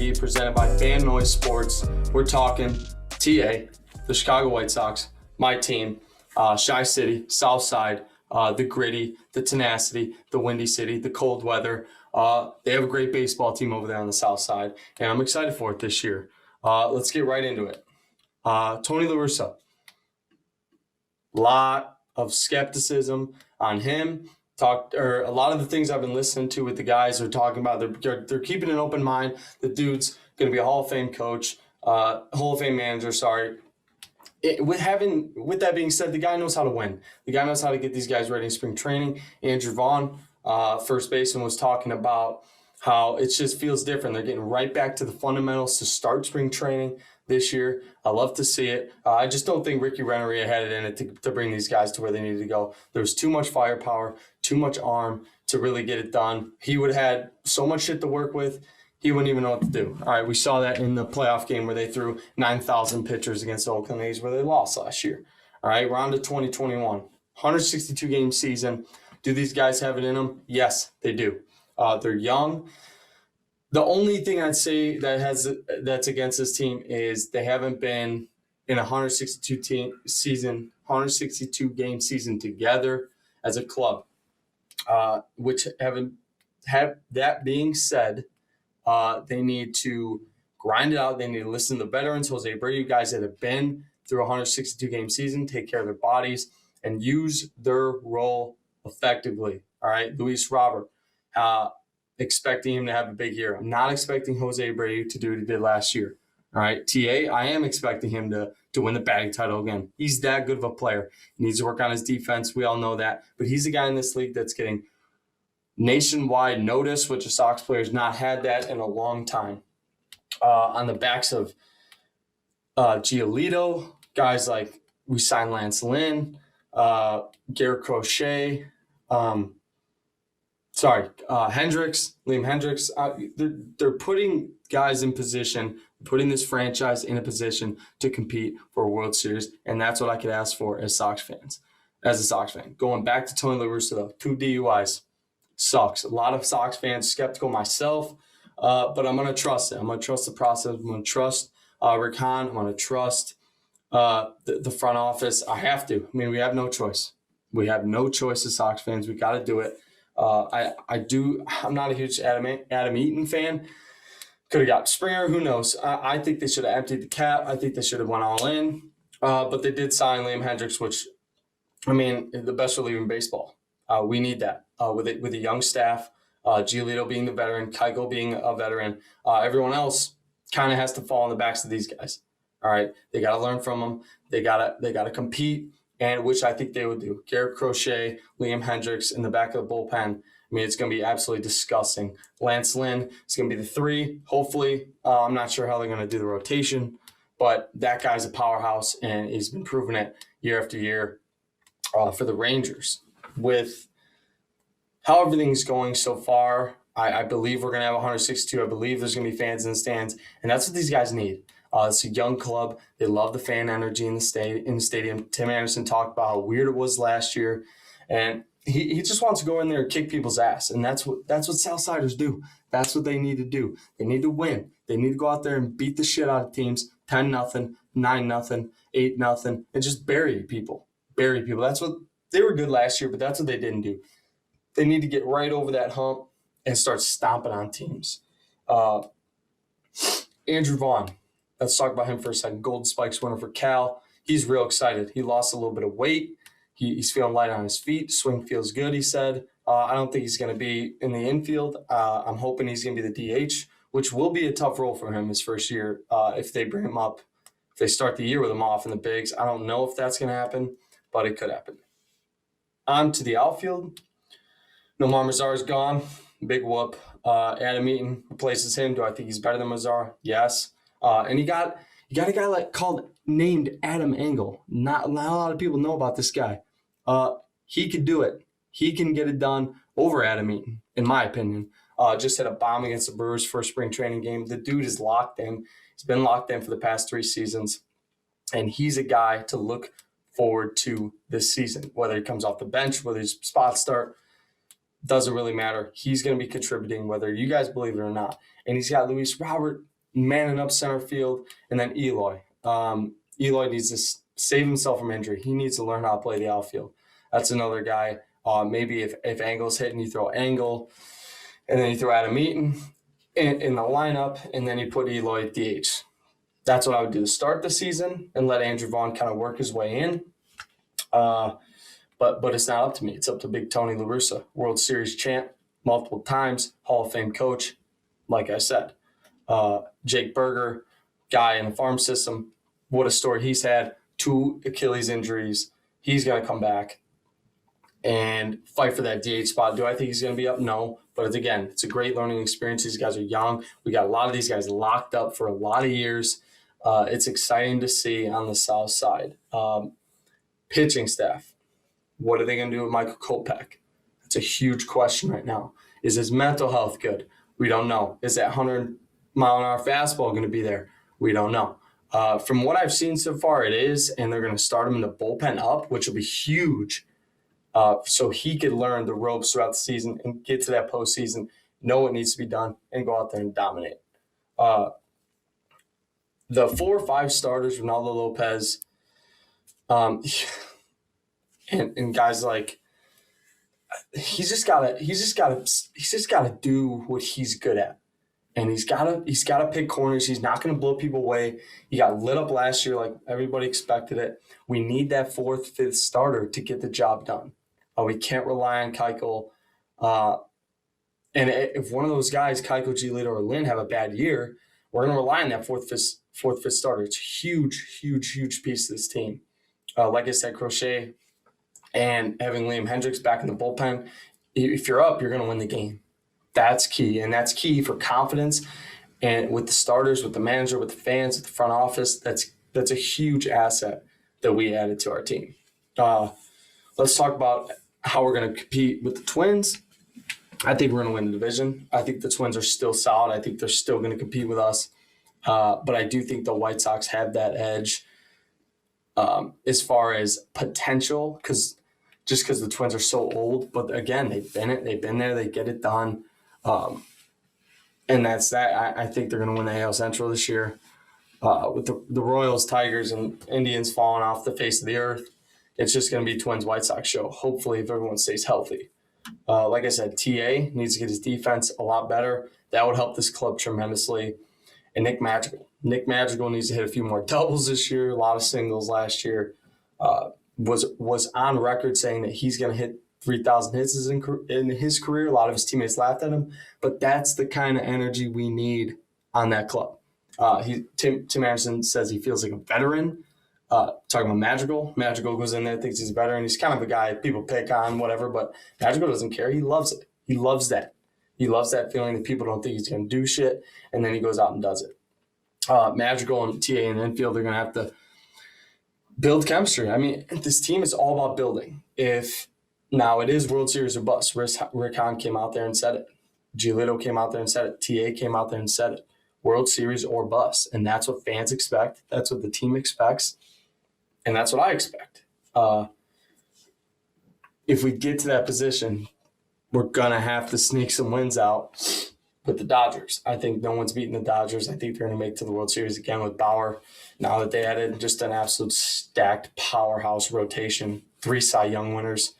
McGee, presented by FanNoiseSports. We're talking TA, the Chicago White Sox, my team, Chi City, South Side, the gritty, the tenacity, the windy city, the cold weather. They have a great baseball team over there on the South Side, and I'm excited for it this year. Let's get right into it. Tony La Russa. Lot of skepticism on him. A lot of the things I've been listening to with the guys are talking about, they're keeping an open mind. The dude's going to be a Hall of Fame coach, Hall of Fame manager, sorry. With that being said, the guy knows how to win. The guy knows how to get these guys ready in spring training. Andrew Vaughn, first baseman, was talking about how it just feels different. They're getting right back to the fundamentals to start spring training this year. I love to see it. I just don't think Ricky Renneria had it in it to bring these guys to where they needed to go. There was too much firepower, too much arm to really get it done. He would have had so much shit to work with, he wouldn't even know what to do. All right, we saw that in the playoff game where they threw 9,000 pitchers against the Oakland A's where they lost last year. All right, we're on to 2021. 162-game season. Do these guys have it in them? Yes, they do. They're young. The only thing I'd say that's against this team is they haven't been in a 162-game season together as a club. That being said, they need to grind it out. They need to listen to the veterans, Jose Abreu, guys that have been through a 162-game season, take care of their bodies, and use their role effectively. All right, Luis Robert. Expecting him to have a big year. I'm not expecting Jose Abreu to do what he did last year. All right, TA, I am expecting him to win the batting title again. He's that good of a player. He needs to work on his defense. We all know that. But he's a guy in this league that's getting nationwide notice, which a Sox player has not had that in a long time. On the backs of Giolito, guys like we signed Lance Lynn, Garrett Crochet, Hendricks, Liam Hendricks. They're putting guys in position, putting this franchise in a position to compete for a World Series, and that's what I could ask for as a Sox fan. Going back to Tony La Russa, though, 2 DUIs sucks. A lot of Sox fans skeptical, myself, but I'm going to trust it. I'm going to trust the process. I'm going to trust Rick Hahn. I'm going to trust the front office. I have to. I mean, we have no choice. We have no choice as Sox fans. We got to do it. I'm not a huge Adam Eaton fan. Could have got Springer. Who knows? I think they should have emptied the cap. I think they should have went all in. But they did sign Liam Hendricks, which, I mean, the best reliever in baseball. We need that with a young staff. Giolito being the veteran, Keuchel being a veteran. Everyone else kind of has to fall on the backs of these guys. All right, they got to learn from them. They gotta compete. And which I think they would do. Garrett Crochet, Liam Hendricks in the back of the bullpen. I mean, it's going to be absolutely disgusting. Lance Lynn is going to be the 3, hopefully. I'm not sure how they're going to do the rotation, but that guy's a powerhouse, and he's been proving it year after year for the Rangers. With how everything's going so far, I believe we're going to have 162. I believe there's going to be fans in the stands, and that's what these guys need. It's a young club. They love the fan energy in the stadium. Tim Anderson talked about how weird it was last year, and he just wants to go in there and kick people's ass. And that's what Southsiders do. That's what they need to do. They need to win. They need to go out there and beat the shit out of teams 10-0, 9-0, 8-0, and just bury people. That's what they were good last year, but that's what they didn't do. They need to get right over that hump and start stomping on teams. Andrew Vaughn. Let's talk about him for a second. Golden Spikes winner for Cal. He's real excited. He lost a little bit of weight. He's feeling light on his feet. Swing feels good, he said. I don't think he's going to be in the infield. I'm hoping he's going to be the DH, which will be a tough role for him his first year if they bring him up. If they start the year with him off in the bigs. I don't know if that's going to happen, but it could happen. On to the outfield. Nomar Mazar's gone. Big whoop. Adam Eaton replaces him. Do I think he's better than Mazar? Yes. And you got a guy named Adam Engel. Not a lot of people know about this guy. He could do it. He can get it done over Adam Eaton, in my opinion. Just had a bomb against the Brewers first spring training game. The dude is locked in. He's been locked in for the past 3 seasons. And he's a guy to look forward to this season, whether he comes off the bench, whether he's spot start. Doesn't really matter. He's going to be contributing whether you guys believe it or not. And he's got Luis Robert manning up center field, and then Eloy. Eloy needs to save himself from injury. He needs to learn how to play the outfield. That's another guy. Maybe if Angle's hitting, you throw Angle, and then you throw Adam Eaton in the lineup, and then you put Eloy at DH. That's what I would do to start the season and let Andrew Vaughn kind of work his way in. But it's not up to me. It's up to Big Tony La Russa, World Series champ multiple times, Hall of Fame coach. Like I said, Jake Berger, guy in the farm system. What a story he's had. 2 Achilles injuries. He's going to come back and fight for that DH spot. Do I think he's going to be up? No. But again, it's a great learning experience. These guys are young. We got a lot of these guys locked up for a lot of years. It's exciting to see on the south side. Pitching staff. What are they going to do with Michael Kopech? That's a huge question right now. Is his mental health good? We don't know. Is that 100-mile-an-hour fastball going to be there? We don't know. From what I've seen so far, it is, and they're going to start him in the bullpen up, which will be huge. So he could learn the ropes throughout the season and get to that postseason, know what needs to be done, and go out there and dominate. The 4 or 5 starters, Ronaldo Lopez, and guys like, he's just gotta do what he's good at. And he's gotta pick corners. He's not gonna blow people away. He got lit up last year like everybody expected it. We need that 4th, 5th starter to get the job done. We can't rely on Keuchel. And if one of those guys, Keuchel, Giolito, or Lynn, have a bad year, we're gonna rely on that 4th, 5th starter. It's a huge piece of this team. Like I said, Crochet and having Liam Hendriks back in the bullpen. If you're up, you're gonna win the game. That's key, and that's key for confidence. And with the starters, with the manager, with the fans, with the front office, that's a huge asset that we added to our team. Let's talk about how we're going to compete with the Twins. I think we're going to win the division. I think the Twins are still solid. I think they're still going to compete with us. But I do think the White Sox have that edge as far as potential, because the Twins are so old. But again, they've been there, they get it done. And that's that. I think they're going to win the AL Central this year. With the Royals, Tigers, and Indians falling off the face of the earth, it's just going to be Twins White Sox show. Hopefully, if everyone stays healthy. Like I said, TA needs to get his defense a lot better. That would help this club tremendously. And Nick Madrigal needs to hit a few more doubles this year. A lot of singles last year. Was on record saying that he's going to hit 3,000 hits in his career. A lot of his teammates laughed at him, but that's the kind of energy we need on that club. Tim Anderson says he feels like a veteran. Talking about Madrigal. Madrigal goes in there, thinks he's a veteran. He's kind of a guy people pick on, whatever, but Madrigal doesn't care. He loves it. He loves that. He loves that feeling that people don't think he's going to do shit, and then he goes out and does it. Madrigal and TA and infield are going to have to build chemistry. I mean, this team is all about building. Now it is World Series or bust. Rick Hahn came out there and said it. Giolito came out there and said it. TA came out there and said it. World Series or bust. And that's what fans expect. That's what the team expects. And that's what I expect. If we get to that position, we're going to have to sneak some wins out with the Dodgers. I think no one's beating the Dodgers. I think they're going to make it to the World Series again with Bauer. Now that they added just an absolute stacked powerhouse rotation, 3 Cy Young winners.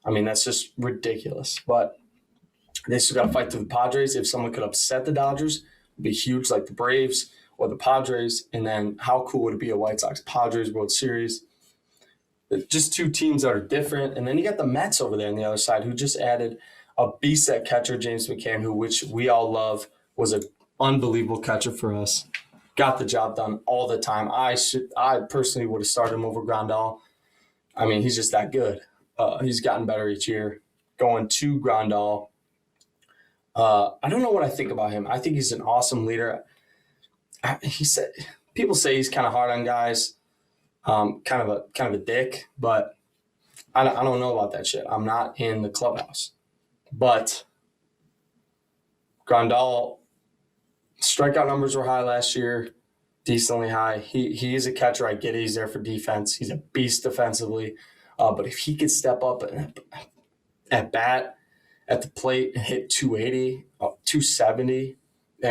I mean, that's just ridiculous. But they still got to fight through the Padres. If someone could upset the Dodgers, it would be huge, like the Braves or the Padres. And then how cool would it be a White Sox-Padres World Series? Just 2 teams that are different. And then you got the Mets over there on the other side, who just added a beast at catcher, James McCann, which we all love, was an unbelievable catcher for us. Got the job done all the time. I personally would have started him over Grandal. I mean, he's just that good. He's gotten better each year. Going to Grandal. I don't know what I think about him. I think he's an awesome leader. People say he's kind of hard on guys, kind of a dick, but I don't know about that shit. I'm not in the clubhouse. But Grandal, strikeout numbers were high last year, decently high. He is a catcher. I get it. He's there for defense. He's a beast defensively. But if he could step up at bat at the plate and hit 280, 270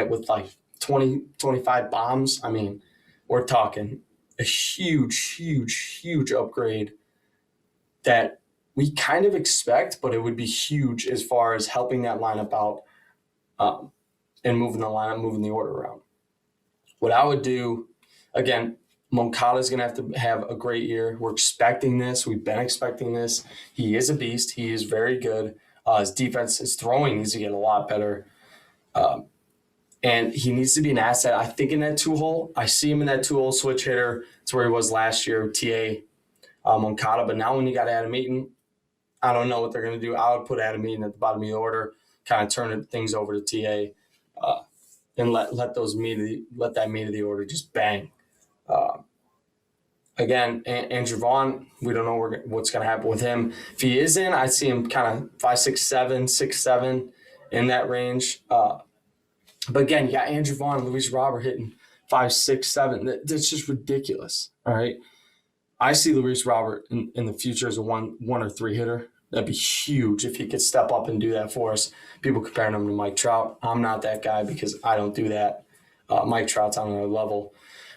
with like 20, 25 bombs. I mean, we're talking a huge, huge, huge upgrade that we kind of expect, but it would be huge as far as helping that lineup out and moving the lineup, moving the order around. What I would do, again, Moncada is going to have a great year. We're expecting this. We've been expecting this. He is a beast. He is very good. His defense, his throwing needs to get a lot better. And he needs to be an asset, I think, in that two-hole. I see him in that two-hole switch hitter. It's where he was last year, TA Moncada. But now when you got Adam Eaton, I don't know what they're going to do. I would put Adam Eaton at the bottom of the order, kind of turn things over to TA, and let that meat of the order just bang. Again, Andrew Vaughn, we don't know what's going to happen with him. If he is in, I see him kind of 5'6", 6'7", in that range. But again, you got Andrew Vaughn and Luis Robert hitting 5'6", 7". That's just ridiculous. All right. I see Luis Robert in the future as a one or three hitter. That'd be huge if he could step up and do that for us. People comparing him to Mike Trout. I'm not that guy because I don't do that. Mike Trout's on another level.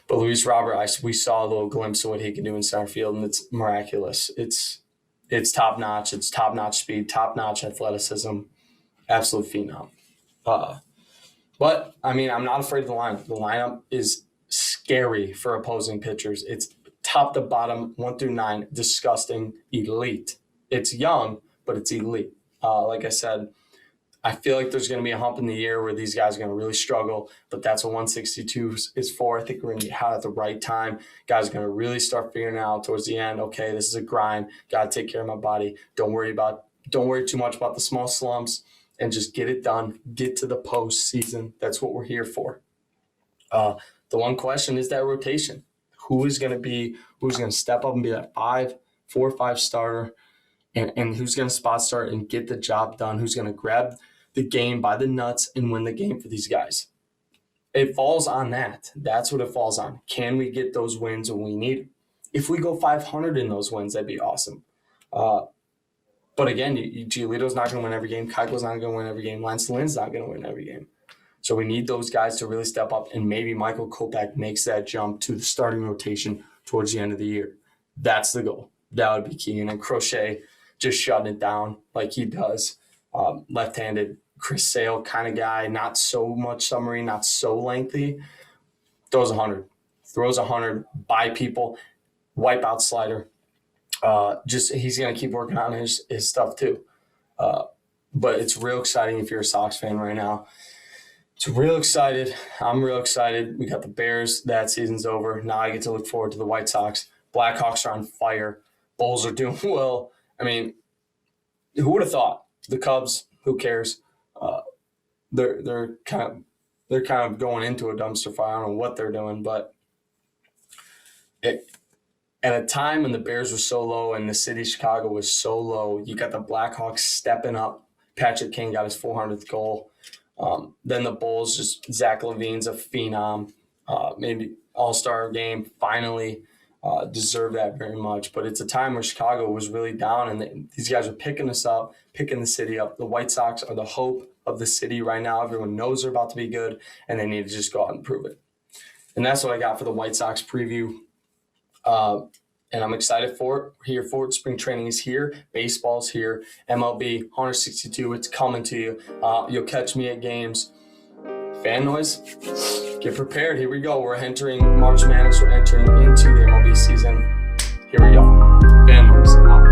But Luis Robert, we saw a little glimpse of what he can do in center field, and it's miraculous. It's top-notch. It's top-notch speed, top-notch athleticism, absolute phenom. But, I mean, I'm not afraid of the lineup. The lineup is scary for opposing pitchers. It's top to bottom, 1 through 9, disgusting, elite. It's young, but it's elite. Like I said, I feel like there's going to be a hump in the year where these guys are going to really struggle, but that's what 162 is for. I think we're going to get hot at the right time. Guys are going to really start figuring out towards the end, okay, this is a grind. Got to take care of my body. Don't worry too much about the small slumps and just get it done. Get to the postseason. That's what we're here for. The one question is that rotation. Who's going to step up and be that 4 or 5 starter? And who's going to spot start and get the job done? Who's going to grab the game by the nuts and win the game for these guys? It falls on that. That's what it falls on. Can we get those wins when we need them? If we go 500 in those wins, that'd be awesome. But again, Giolito's not going to win every game. Keuchel's not going to win every game. Lance Lynn's not going to win every game. So we need those guys to really step up, and maybe Michael Kopech makes that jump to the starting rotation towards the end of the year. That's the goal. That would be key. And then Crochet just shutting it down like he does. Left-handed Chris Sale kind of guy, not so much summary, not so lengthy. Throws 100 by people, wipeout slider. He's going to keep working on his stuff too. But it's real exciting if you're a Sox fan right now. It's real excited. I'm real excited. We got the Bears. That season's over. Now I get to look forward to the White Sox. Blackhawks are on fire. Bulls are doing well. I mean, who would have thought? The Cubs, who cares? They're kind of going into a dumpster fire. I don't know what they're doing, but at a time when the Bears were so low and the city of Chicago was so low, you got the Blackhawks stepping up. Patrick King got his 400th goal. Then the Bulls, just Zach LaVine's a phenom. Maybe all-star game, finally. Deserve that very much. But it's a time where Chicago was really down, and these guys are picking us up, picking the city up. The White Sox are the hope of the city right now. Everyone knows they're about to be good, and they need to just go out and prove it. And that's what I got for the White Sox preview. And I'm excited for it. Here for it. Spring training is here. Baseball's here. MLB 162. It's coming to you. You'll catch me at games. Fan noise. Get prepared. Here we go. We're entering March Madness. We're entering into the MLB season. Here we go. Fan noise. Out.